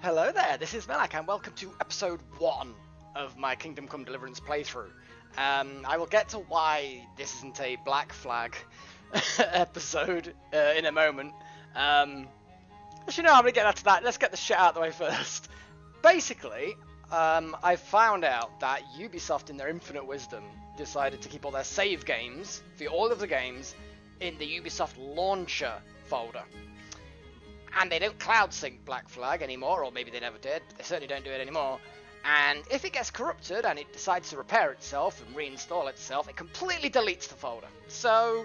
Hello there, this is Melak and welcome to episode 1 of my Kingdom Come Deliverance playthrough. I will get to why this isn't a Black Flag episode in a moment. Actually no, I'm going to get to that. Let's get the shit out of the way first. Basically, I found out that Ubisoft in their infinite wisdom decided to keep all their save games, for all of the games, in the Ubisoft launcher folder. And they don't cloud sync Black Flag anymore, or maybe they never did, but they certainly don't do it anymore. And if it gets corrupted and it decides to repair itself and reinstall itself, it completely deletes the folder. So,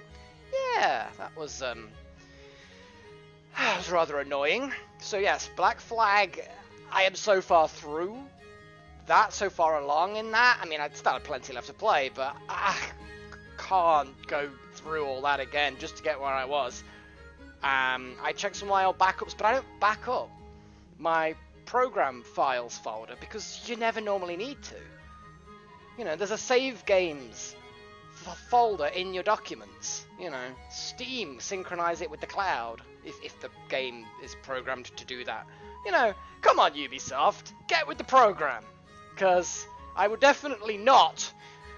yeah, that was rather annoying. So yes, Black Flag, I am so far through that, so far along in that. I mean, I'd still have plenty left to play, but I can't go through all that again just to get where I was. I checked some of my old backups, but I don't back up my program files folder because you never normally need to. You know, there's a save games folder in your documents. You know, Steam, synchronize it with the cloud if the game is programmed to do that. You know, come on Ubisoft, get with the program. Because I would definitely not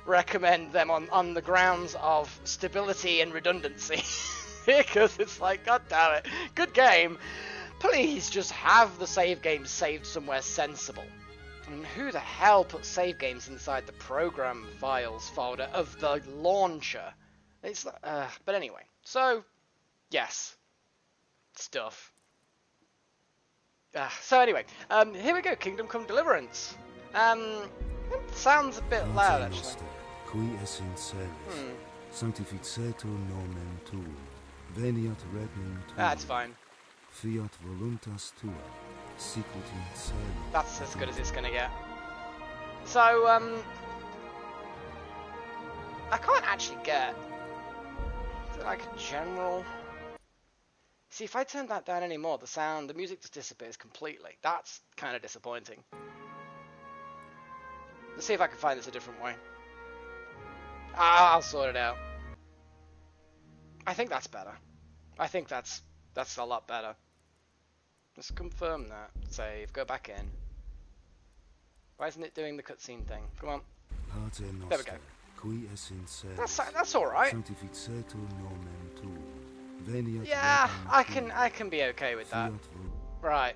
recommend them on the grounds of stability and redundancy. Because it's like, god damn it, good game. Please just have the save games saved somewhere sensible. And who the hell puts save games inside the program files folder of the launcher? It's but anyway, so yes, stuff. So anyway, here we go. Kingdom Come Deliverance. It sounds a bit loud actually. Sanctificetur nomen tuum. Veniat regnum tuum. That's fine. Fiat voluntas tua. Sicut in cielo. That's as good as it's gonna get. So, I can't actually get like a general. See, if I turn that down anymore, the music just disappears completely. That's kind of disappointing. Let's see if I can find this a different way. I'll sort it out. I think that's better. I think that's a lot better. Let's confirm that. Save. Go back in. Why isn't it doing the cutscene thing? Come on. There we go. That's all right. Yeah, I can be okay with that. Right.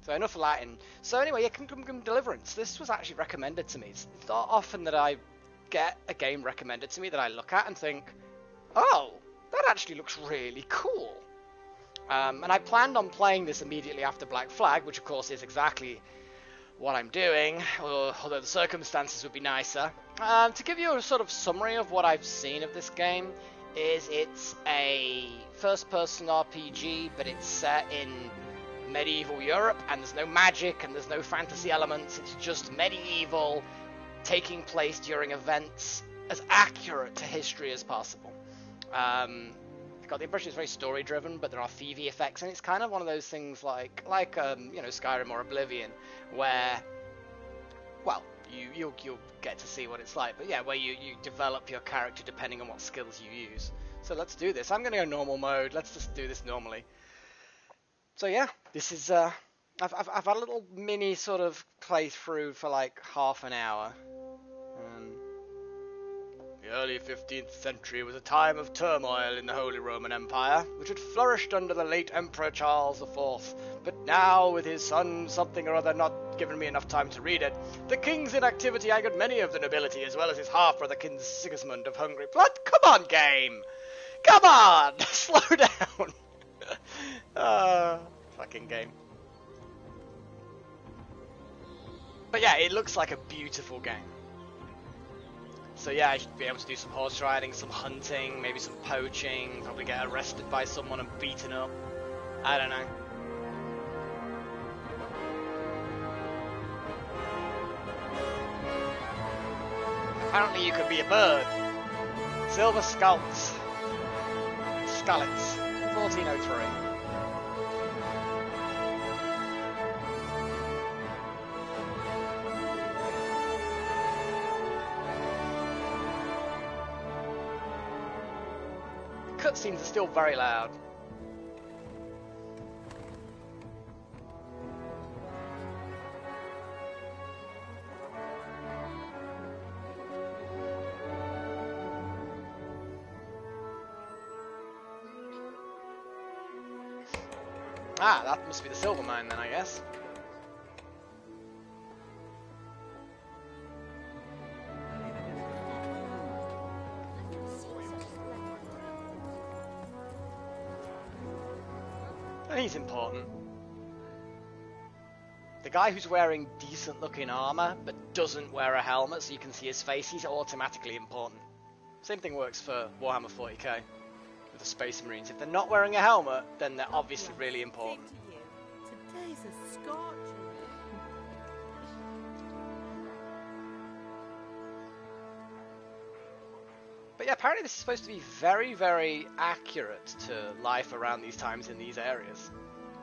So enough Latin. So anyway, yeah, Kingdom Come Deliverance. This was actually recommended to me. It's not often that I get a game recommended to me that I look at and think, oh, that actually looks really cool. And I planned on playing this immediately after Black Flag, which of course is exactly what I'm doing, although the circumstances would be nicer. To give you a sort of summary of what I've seen of this game, is it's a first-person RPG, but it's set in medieval Europe, and there's no magic, and there's no fantasy elements, it's just medieval, taking place during events as accurate to history as possible. I got the impression it's very story-driven, but there are thievy effects, and it's kind of one of those things like you know, Skyrim or Oblivion, where, well, you'll get to see what it's like, but yeah, where you develop your character depending on what skills you use. So let's do this. I'm going to go normal mode. Let's just do this normally. So yeah, this is I've had a little mini sort of playthrough for like half an hour. The early 15th century was a time of turmoil in the Holy Roman Empire, which had flourished under the late Emperor Charles IV. But now, with his son something or other not giving me enough time to read it, the king's inactivity angered many of the nobility, as well as his half-brother King Sigismund of Hungary. But come on, game! Come on! Slow down! Fucking game. But yeah, it looks like a beautiful game. So yeah, I should be able to do some horse riding, some hunting, maybe some poaching, probably get arrested by someone and beaten up. I don't know. Apparently you could be a bird. Silver Skulls. Skullets. 1403. Cutscenes are still very loud. Ah, that must be the silver mine then, I guess. And he's important. The guy who's wearing decent looking armor but doesn't wear a helmet so you can see his face, he's automatically important. Same thing works for Warhammer 40k with the Space Marines. If they're not wearing a helmet, then they're obviously really important. Today's a scorcher. But yeah, apparently this is supposed to be very, very accurate to life around these times in these areas.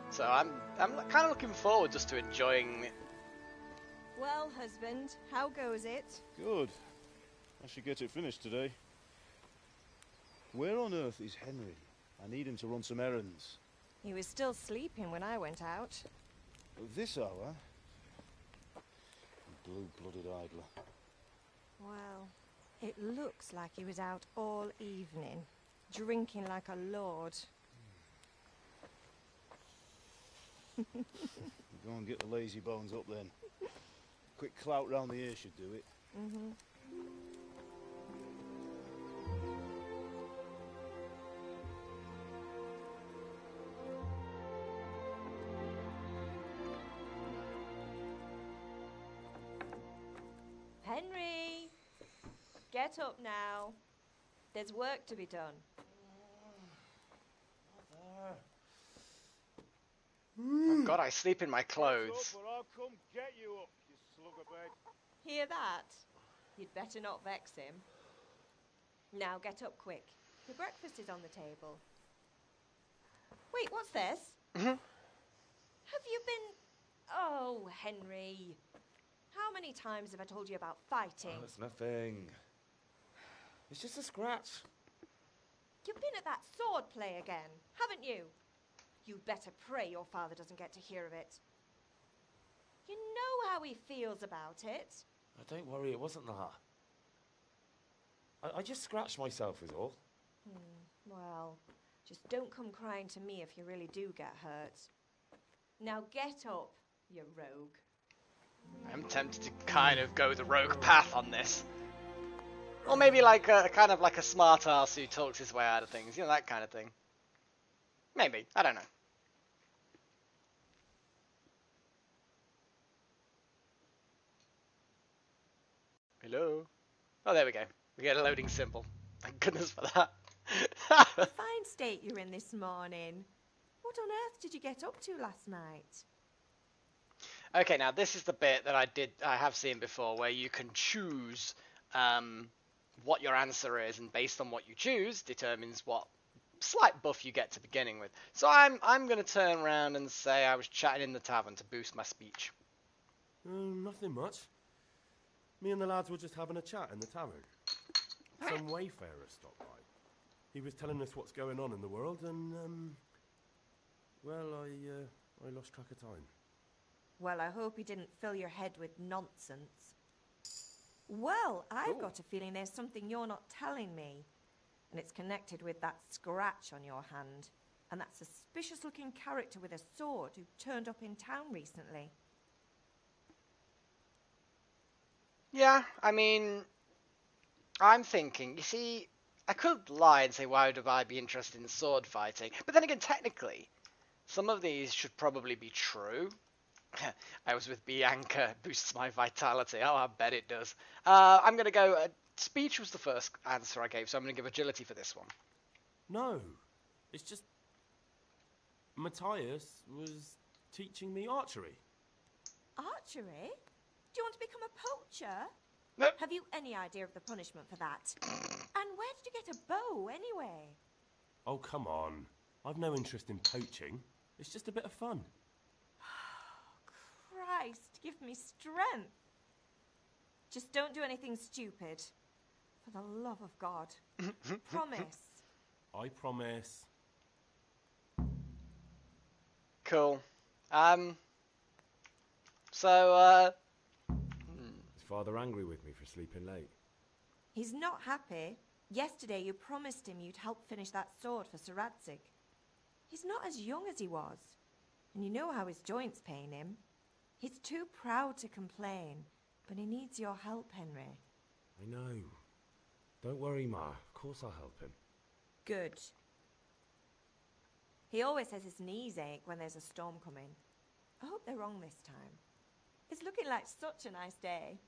So I'm kind of looking forward just to enjoying it. Well, husband, how goes it? Good. I should get it finished today. Where on earth is Henry? I need him to run some errands. He was still sleeping when I went out. At this hour? Blue-blooded idler. Well, it looks like he was out all evening, drinking like a lord. Go and get the lazy bones up then. Quick clout round the ear should do it. Henry! Get up now. There's work to be done. Oh God, I sleep in my clothes. Or I'll come get you up, you slugabag. Hear that? You'd better not vex him. Now get up quick. The breakfast is on the table. Wait, what's this? Have you been... Oh, Henry. How many times have I told you about fighting? Oh, it's nothing. It's just a scratch. You've been at that sword play again, haven't you? You'd better pray your father doesn't get to hear of it. You know how he feels about it. Oh, don't worry, it wasn't that. I just scratched myself is all. Well, just don't come crying to me if you really do get hurt. Now get up, you rogue. I'm tempted to kind of go the rogue path on this. Or maybe like a kind of like a smart ass who talks his way out of things, you know, that kind of thing. Maybe, I don't know. Hello? Oh, there we go. We get a loading symbol. Thank goodness for that. A fine state you're in this morning. What on earth did you get up to last night? Okay, now this is the bit that I have seen before, where you can choose what your answer is, and based on what you choose, determines what slight buff you get to beginning with. So I'm going to turn around and say I was chatting in the tavern to boost my speech. Nothing much. Me and the lads were just having a chat in the tavern. Some wayfarer stopped by. He was telling us what's going on in the world, and well, I lost track of time. Well, I hope he didn't fill your head with nonsense. Well, I've got a feeling there's something you're not telling me. And it's connected with that scratch on your hand. And that suspicious-looking character with a sword who turned up in town recently. Yeah, I mean, I'm thinking, you see, I could lie and say, why would I be interested in sword fighting? But then again, technically, some of these should probably be true. I was with Bianca, boosts my vitality. Oh, I bet it does. I'm going to go, speech was the first answer I gave, so I'm going to give agility for this one. No, it's just Matthias was teaching me archery. Archery? Do you want to become a poacher? No. Have you any idea of the punishment for that? And where did you get a bow, anyway? Oh, come on. I've no interest in poaching. It's just a bit of fun. Christ, give me strength. Just don't do anything stupid. For the love of God. Promise. I promise. Cool. Is Father angry with me for sleeping late? He's not happy. Yesterday you promised him you'd help finish that sword for Sir Radzig. He's not as young as he was. And you know how his joints pain him. He's too proud to complain, but he needs your help, Henry. I know. Don't worry, Ma. Of course I'll help him. Good. He always says his knees ache when there's a storm coming. I hope they're wrong this time. It's looking like such a nice day.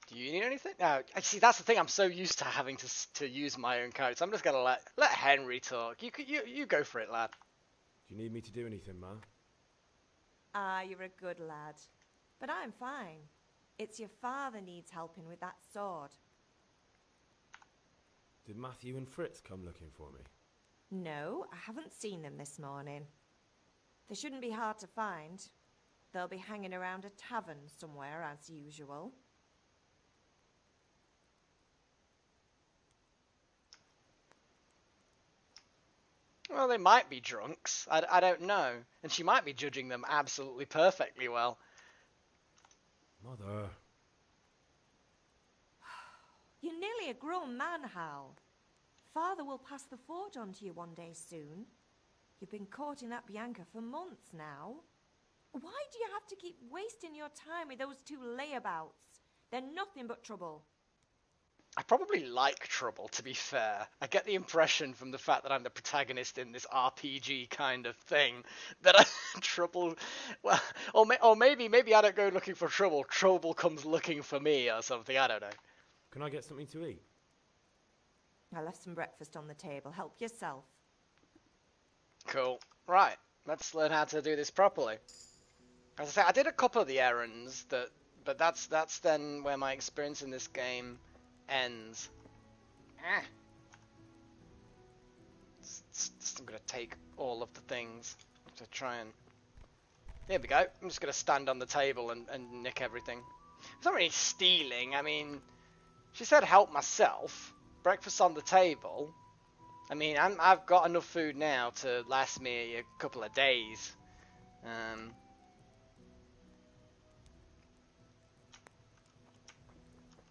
Do you need anything? No, see, that's the thing. I'm so used to having to use my own character. So I'm just gonna let Henry talk. You go for it, lad. Do you need me to do anything, Ma? Ah, you're a good lad. But I'm fine. It's your father needs helping with that sword. Did Matthew and Fritz come looking for me? No, I haven't seen them this morning. They shouldn't be hard to find. They'll be hanging around a tavern somewhere, as usual. Well, they might be drunks. I don't know. And she might be judging them absolutely perfectly well. Mother. You're nearly a grown man, Hal. Father will pass the forge on to you one day soon. You've been courting that Bianca for months now. Why do you have to keep wasting your time with those two layabouts? They're nothing but trouble. I probably like trouble, to be fair. I get the impression from the fact that I'm the protagonist in this RPG kind of thing that trouble, well, or maybe I don't go looking for trouble. Trouble comes looking for me or something. I don't know. Can I get something to eat? I left some breakfast on the table. Help yourself. Cool. Right. Let's learn how to do this properly. As I say, I did a couple of the errands but that's then where my experience in this game ends. I'm gonna take all of the things to try and. There we go. I'm just gonna stand on the table and nick everything. It's not really stealing. I mean, she said help myself. Breakfast on the table. I mean, I've got enough food now to last me a couple of days.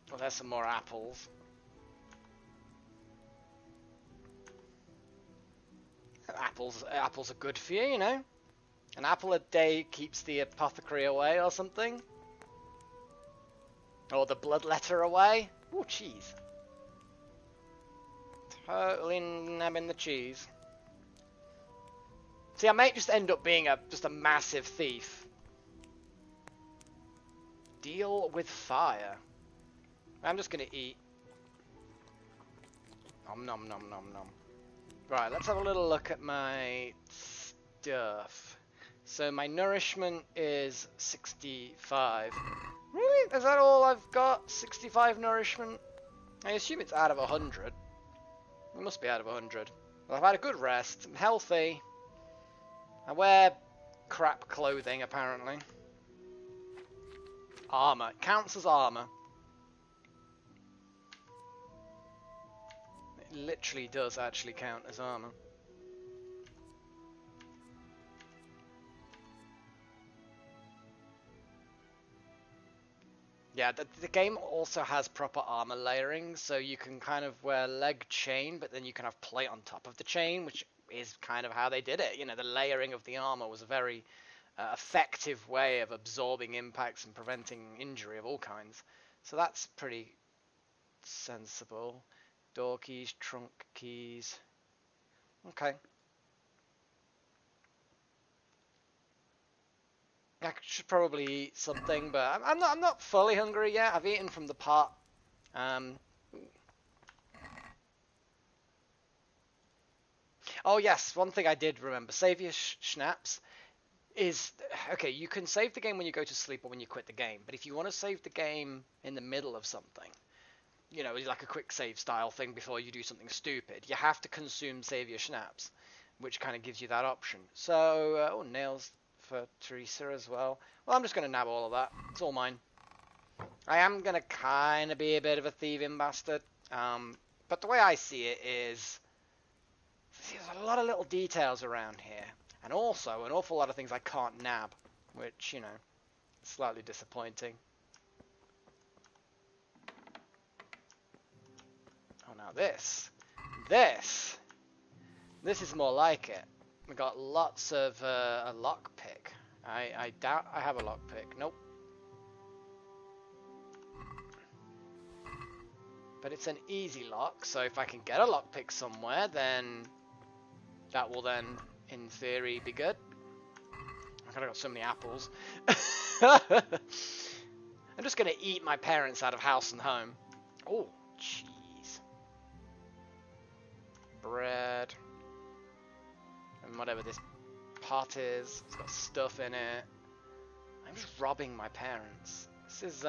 Well, there's some more apples. Apples are good for you, you know. An apple a day keeps the apothecary away or something. Or the bloodletter away. Ooh, cheese. Totally nabbing the cheese. See, I might just end up being just a massive thief. Deal with fire. I'm just gonna eat. Nom nom nom nom nom. Right, let's have a little look at my stuff. So my nourishment is 65. Really? Is that all I've got? 65 nourishment? I assume it's out of 100. It must be out of 100. Well, I've had a good rest. I'm healthy. I wear crap clothing, apparently. Armor. It counts as armor. It literally does actually count as armor. Yeah, the game also has proper armor layering, so you can kind of wear leg chain, but then you can have plate on top of the chain, which is kind of how they did it. You know, the layering of the armor was a very effective way of absorbing impacts and preventing injury of all kinds. So that's pretty sensible. Door keys, trunk keys. Okay. I should probably eat something, but I'm not fully hungry yet. I've eaten from the pot. Oh yes, one thing I did remember. Save your schnapps is okay. You can save the game when you go to sleep or when you quit the game. But if you want to save the game in the middle of something, you know, like a quick save style thing before you do something stupid, you have to consume save your schnapps, which kind of gives you that option. So, oh, nails for Teresa as well. Well, I'm just going to nab all of that. It's all mine. I am going to kind of be a bit of a thieving bastard. But the way I see it is, there's a lot of little details around here. And also, an awful lot of things I can't nab, which, you know, is slightly disappointing. Oh, now this is more like it. We got lots of a lockpick. I doubt I have a lockpick. Nope. But it's an easy lock, so if I can get a lockpick somewhere, then that will then, in theory, be good. I've got so many apples. I'm just going to eat my parents out of house and home. Oh, cheese. Bread. And whatever this pot is. It's got stuff in it. I'm just robbing my parents. This is,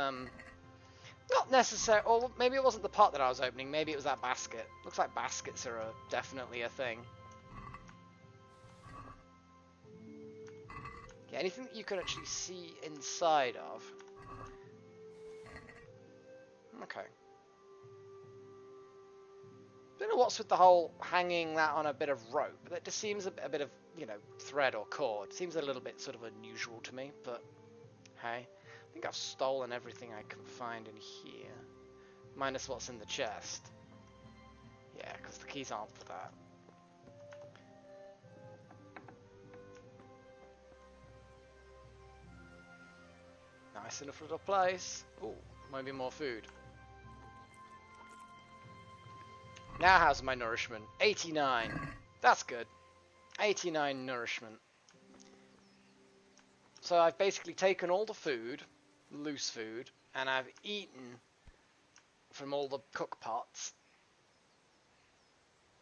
not necessary. Or maybe it wasn't the pot that I was opening. Maybe it was that basket. Looks like baskets are definitely a thing. Yeah, anything that you can actually see inside of. Okay. Don't know what's with the whole hanging that on a bit of rope. That just seems a bit of, you know, thread or cord. Seems a little bit sort of unusual to me, but hey. I think I've stolen everything I can find in here. Minus what's in the chest. Yeah, because the keys aren't for that. Nice enough little place. Ooh, maybe more food. Now how's my nourishment? 89. That's good. 89 nourishment. So I've basically taken all the food, loose food, and I've eaten from all the cook pots.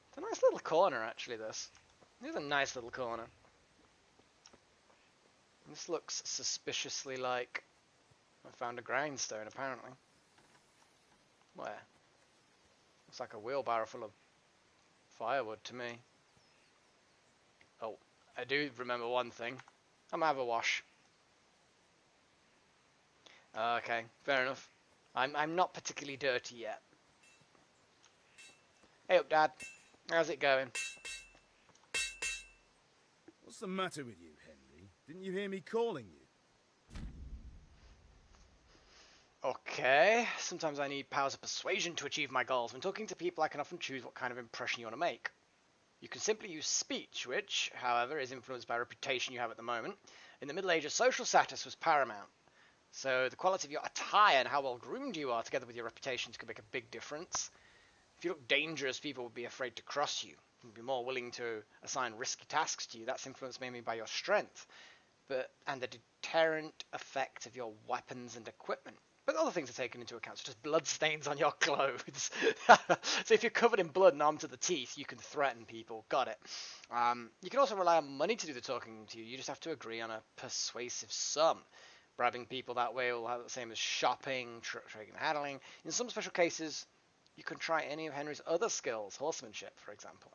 It's a nice little corner, actually, this. This is a nice little corner. This looks suspiciously like I found a grindstone, apparently. Where? Looks like a wheelbarrow full of firewood to me. Oh, I do remember one thing. I'm gonna have a wash. Okay, fair enough. I'm not particularly dirty yet. Hey up, Dad. How's it going? What's the matter with you, Henry? Didn't you hear me calling you? Okay, sometimes I need powers of persuasion to achieve my goals. When talking to people, I can often choose what kind of impression you want to make. You can simply use speech, which, however, is influenced by reputation you have at the moment. In the Middle Ages, social status was paramount. So the quality of your attire and how well groomed you are, together with your reputations, could make a big difference. If you look dangerous, people would be afraid to cross you. Would be more willing to assign risky tasks to you. That's influenced mainly by your strength, and the deterrent effect of your weapons and equipment. But other things are taken into account, such as blood stains on your clothes. So if you're covered in blood and armed to the teeth, you can threaten people. Got it. You can also rely on money to do the talking to you. You just have to agree on a persuasive sum. Bribing people that way will have the same as shopping, trading and handling. In some special cases, you can try any of Henry's other skills, horsemanship, for example.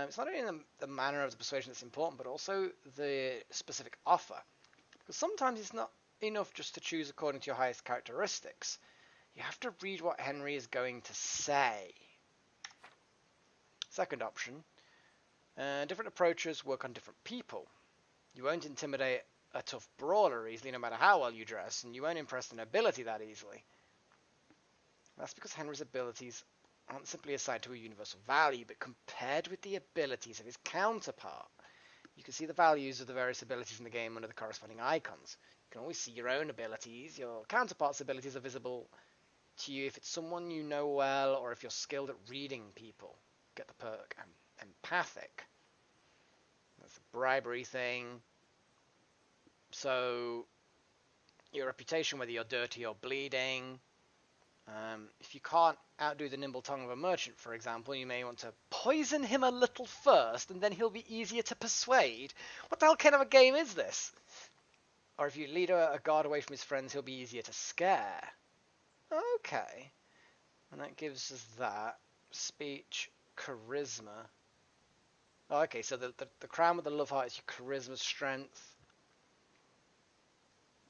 It's not only the manner of the persuasion that's important, but also the specific offer. Because sometimes it's not enough just to choose according to your highest characteristics. You have to read what Henry is going to say. Second option, different approaches work on different people. You won't intimidate a tough brawler easily, no matter how well you dress, and you won't impress the nobility that easily. That's because Henry's abilities aren't simply assigned to a universal value, but compared with the abilities of his counterpart. You can see the values of the various abilities in the game under the corresponding icons. You can always see your own abilities. Your counterpart's abilities are visible to you if it's someone you know well, or if you're skilled at reading people. Get the perk empathic. That's the bribery thing. So, your reputation, whether you're dirty or bleeding. If you can't outdo the nimble tongue of a merchant, for example, you may want to poison him a little first, and then he'll be easier to persuade. What the hell kind of a game is this? Or if you lead a guard away from his friends, he'll be easier to scare. Okay. And that gives us that. Speech, charisma. Oh, okay, so the crown with the love heart is your charisma, strength.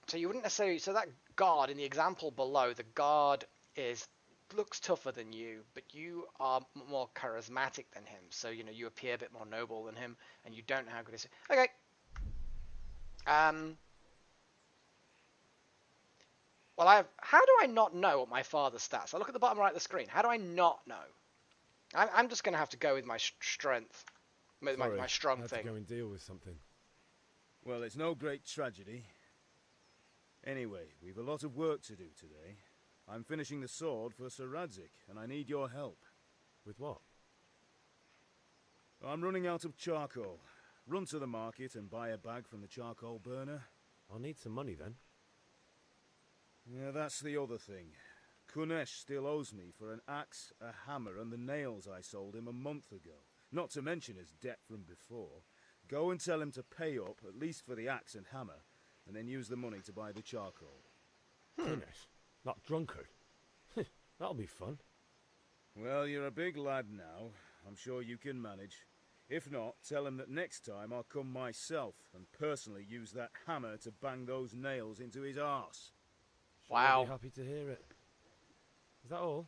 So you wouldn't necessarily... So that guard, in the example below, the guard looks tougher than you, but you are more charismatic than him. So, you know, you appear a bit more noble than him, and you don't know how good he is. Okay. Well, how do I not know what my father's stats? I look at the bottom right of the screen. How do I not know? I'm just going to have to go with my strength. my strong I had thing. to go and deal with something. Well, it's no great tragedy. Anyway, we've a lot of work to do today. I'm finishing the sword for Sir Radzig, and I need your help. With what? I'm running out of charcoal. Run to the market and buy a bag from the charcoal burner. I'll need some money then. Yeah, that's the other thing. Kunesh still owes me for an axe, a hammer, and the nails I sold him a month ago. Not to mention his debt from before. Go and tell him to pay up, at least for the axe and hammer, and then use the money to buy the charcoal. Goodness, not drunkard. That'll be fun. Well, you're a big lad now. I'm sure you can manage. If not, tell him that next time I'll come myself and personally use that hammer to bang those nails into his arse. Wow. I'll be happy to hear it. Is that all?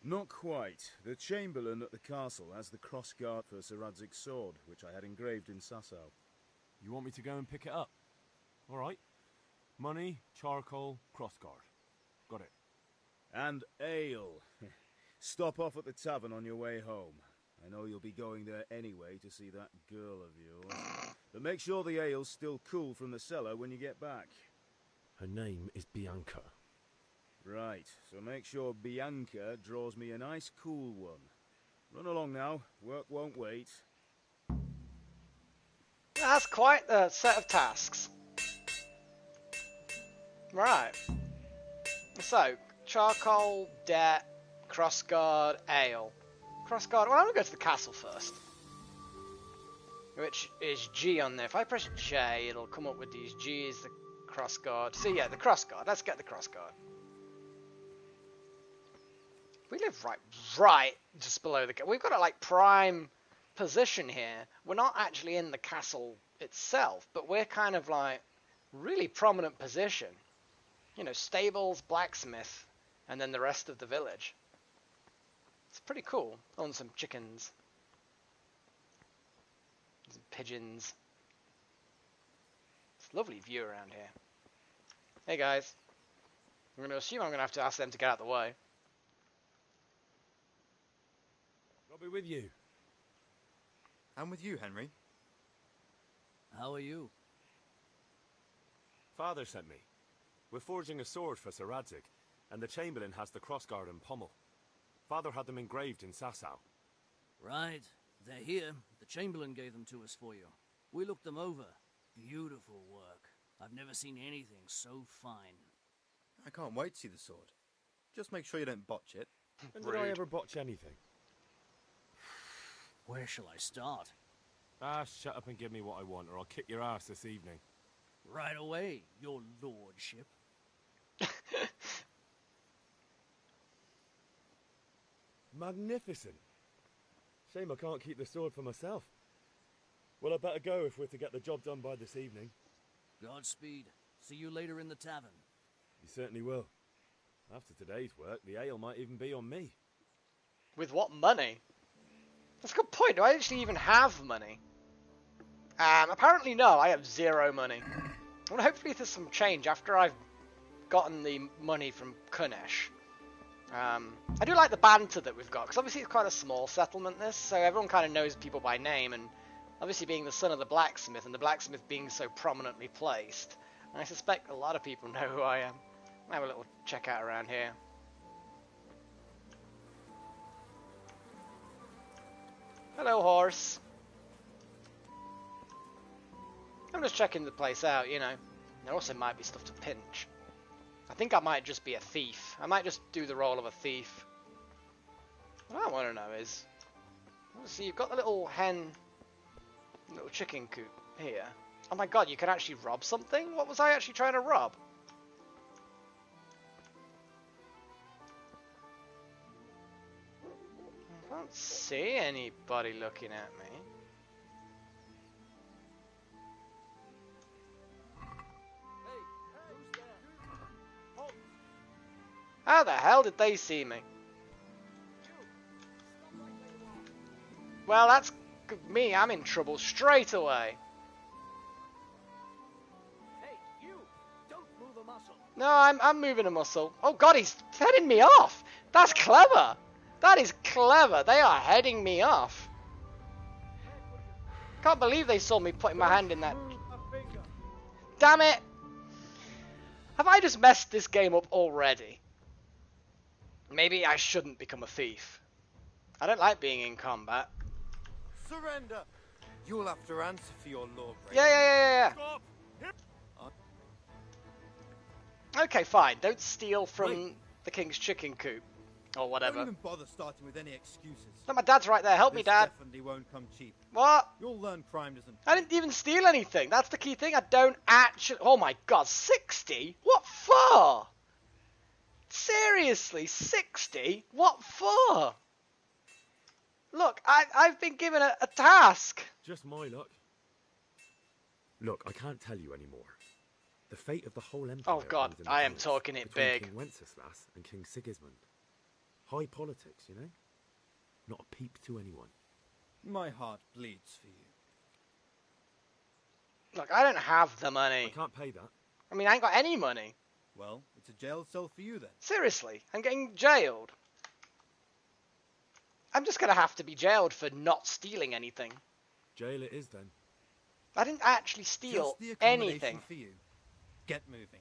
Not quite. The Chamberlain at the castle has the crossguard for Sir Radzig's sword, which I had engraved in Sasau. You want me to go and pick it up? All right. Money, charcoal, crossguard. Got it. And ale. Stop off at the tavern on your way home. I know you'll be going there anyway to see that girl of yours. But make sure the ale's still cool from the cellar when you get back. Her name is Bianca. Right, so make sure Bianca draws me a nice cool one. Run along now, work won't wait. That's quite a set of tasks. Right. So, charcoal, debt, crossguard, ale. Crossguard, well, I'm going to go to the castle first. Which is G on there. If I press J, it'll come up with these. G is the crossguard. So yeah, the crossguard. Let's get the crossguard. We live right just below the... We've got a, like, prime position here. We're not actually in the castle itself, but we're kind of, like, really prominent position. You know, stables, blacksmith, and then the rest of the village. It's pretty cool. On some chickens. Some pigeons. It's a lovely view around here. Hey, guys. I'm going to assume I'm going to have to ask them to get out of the way. I'll be with you. I'm with you, Henry. How are you? Father sent me. We're forging a sword for Sir Radzig, and the Chamberlain has the crossguard and pommel. Father had them engraved in Sasau. Right. They're here. The Chamberlain gave them to us for you. We looked them over. Beautiful work. I've never seen anything so fine. I can't wait to see the sword. Just make sure you don't botch it. When did I ever botch anything? Where shall I start? Ah, shut up and give me what I want, or I'll kick your ass this evening. Right away, your lordship. Magnificent. Shame I can't keep the sword for myself. Well, I better go if we're to get the job done by this evening. Godspeed. See you later in the tavern. You certainly will. After today's work, the ale might even be on me. With what money? That's a good point. Do I actually even have money? Apparently no. I have 0 money. Well, hopefully there's some change after I've gotten the money from Kunesh. I do like the banter that we've got, because obviously it's quite a small settlement, this, so everyone kind of knows people by name, and obviously being the son of the blacksmith, and the blacksmith being so prominently placed, I suspect a lot of people know who I am. I'll have a little check out around here. Hello, horse. I'm just checking the place out, you know. There also might be stuff to pinch. I think I might just be a thief. I might just do the role of a thief. What I want to know is... See, you've got the little little chicken coop here. Oh my god, you can actually rob something? What was I actually trying to rob? I can't see anybody looking at me. How the hell did they see me? Well, that's me. I'm in trouble straight away. Hey, you! Don't move a muscle. No, I'm moving a muscle. Oh god, he's heading me off. That's clever. That is clever. They are heading me off. Can't believe they saw me putting my hand in that. Damn it! Have I just messed this game up already? Maybe I shouldn't become a thief. I don't like being in combat. Surrender! You'll have to answer for your law breaking. Yeah. Okay, fine. Don't steal from the king's chicken coop. Or whatever. Don't even bother starting with any excuses. No, my dad's right there. Help me, Dad. This definitely won't come cheap. What? You'll learn crime doesn't... I didn't even steal anything. That's the key thing. I don't actually... Oh my god, 60? What for? Seriously, 60? What for? Look, I've been given a task. Just my luck. Look, I can't tell you anymore. The fate of the whole empire... Oh god, hangs in the I am balance talking it between big. King Wenceslas and King Sigismund. High politics, you know? Not a peep to anyone. My heart bleeds for you. Look, I don't have the money. I can't pay that. I mean, I ain't got any money. Well, it's a jail cell for you then. Seriously, I'm getting jailed. I'm just gonna have to be jailed for not stealing anything. Jail it is then. I didn't actually steal Just the accommodation anything. for you. Get moving.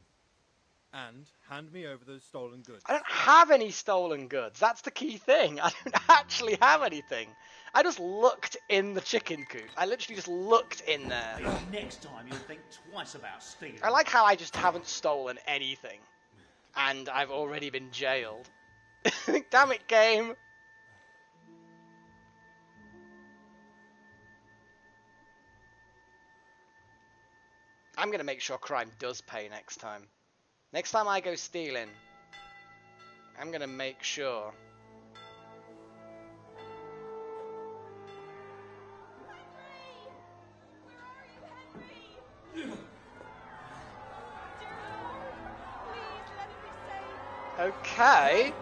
And hand me over those stolen goods. I don't have any stolen goods. That's the key thing. I don't actually have anything. I just looked in the chicken coop. I literally just looked in there. Next time you'll think twice about stealing. I like how I just haven't stolen anything. And I've already been jailed. Damn it, game. I'm going to make sure crime does pay next time. Next time I go stealing, I'm going to make sure. Okay.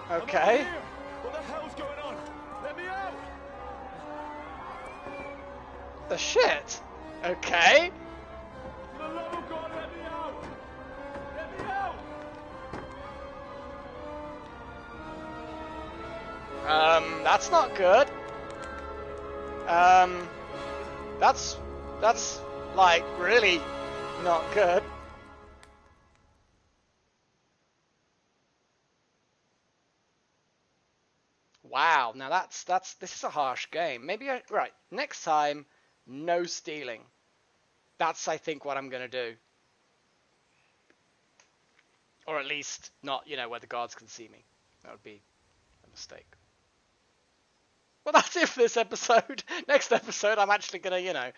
Okay. What the hell's going on? Let me out! The shit. Okay. For the love of God, let me out! Let me out! That's not good. That's like really not good. Wow, now this is a harsh game. Maybe right, next time, no stealing. That's, I think, what I'm gonna do. Or at least not, where the guards can see me. That would be a mistake. Well, that's it for this episode. Next episode, I'm actually gonna,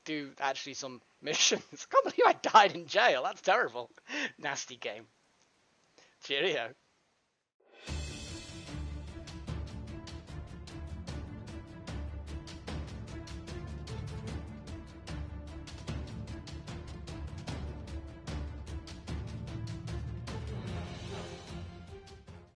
do actually some missions. I can't believe I died in jail. That's terrible. Nasty game. Cheerio.